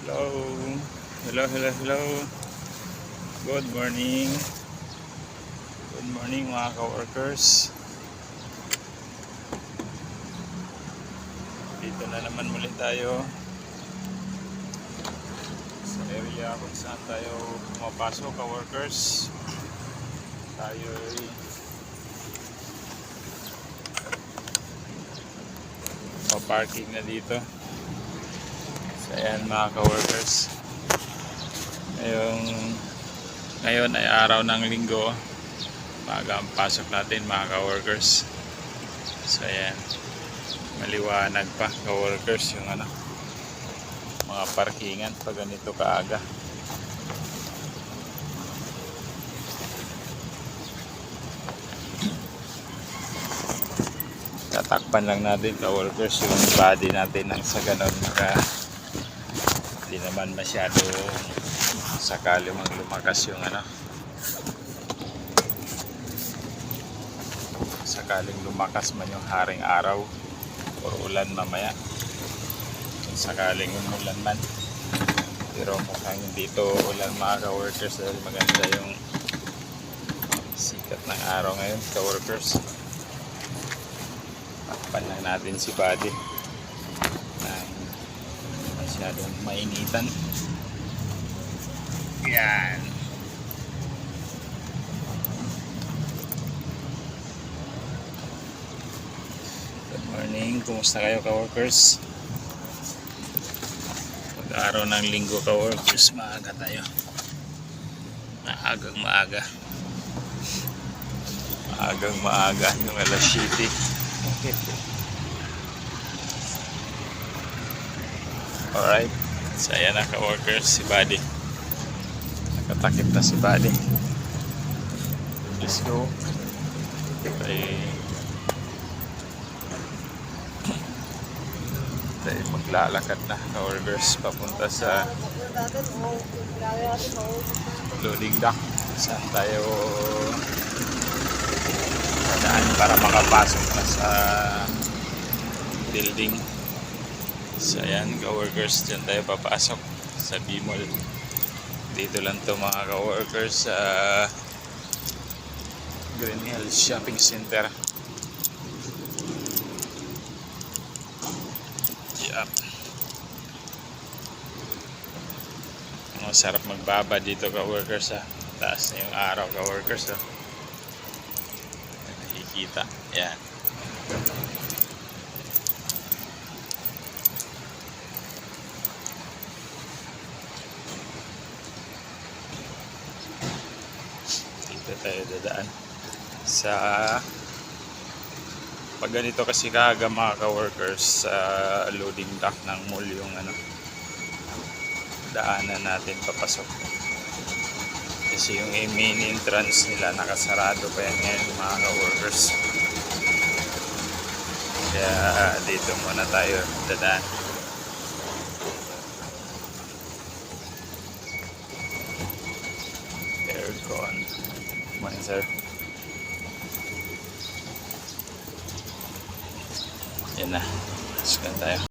Hello. Hello. Good morning. Good morning mga ka-workers. Dito na naman muli tayo sa area kung saan tayo pumapasok ka-workers. Tayo pa-parking na dito. So ayan mga ka-workers. Ngayon ay araw ng linggo. Maaga ang pasok natin mga ka-workers. So ayan, maliwanag pa ka-workers yung mga parkingan pag ganito kaaga. Tatakpan lang natin ka-workers yung body natin nang sa ganon hindi naman masyado sakali lumakas yung sakaling lumakas man yung haring araw o ulan mamaya, kung sakaling umulan man. Pero mukhang dito ulan mga ka-workers dahil maganda yung sikat ng araw ngayon ka-workers. Takpan lang natin si body nang masyadong mainitan. Yan. Good morning. Kumusta kayo ka-workers? Pag-araw ng linggo ka-workers, maaga tayo. Maaga. Maaga yung alas 7. Alright. So ayan na ka-workers, si Buddy. Nakatakip na si Buddy. Let's go. Tayo maglalakad na ka-workers papunta sa loading dock. Saan tayo dadaan para makapasok na sa building. So ayan ka-workers, dyan tayo papasok sa B-Mall. Dito lang to mga ka-workers sa Green Hills Shopping Center. Yup. Masarap magbaba dito ka-workers ha. Taas na yung araw ka-workers ha. Nakikita. Yan. Dito tayo dadaan sa pag ganito kasi kaaga mga ka-workers sa loading dock ng mall yung daanan natin papasok kasi yung main entrance nila nakasarado pa yan ngayon mga ka-workers, kaya dito muna tayo dadaan. Aircon. Morning sir. Yan na. Let's go tayo.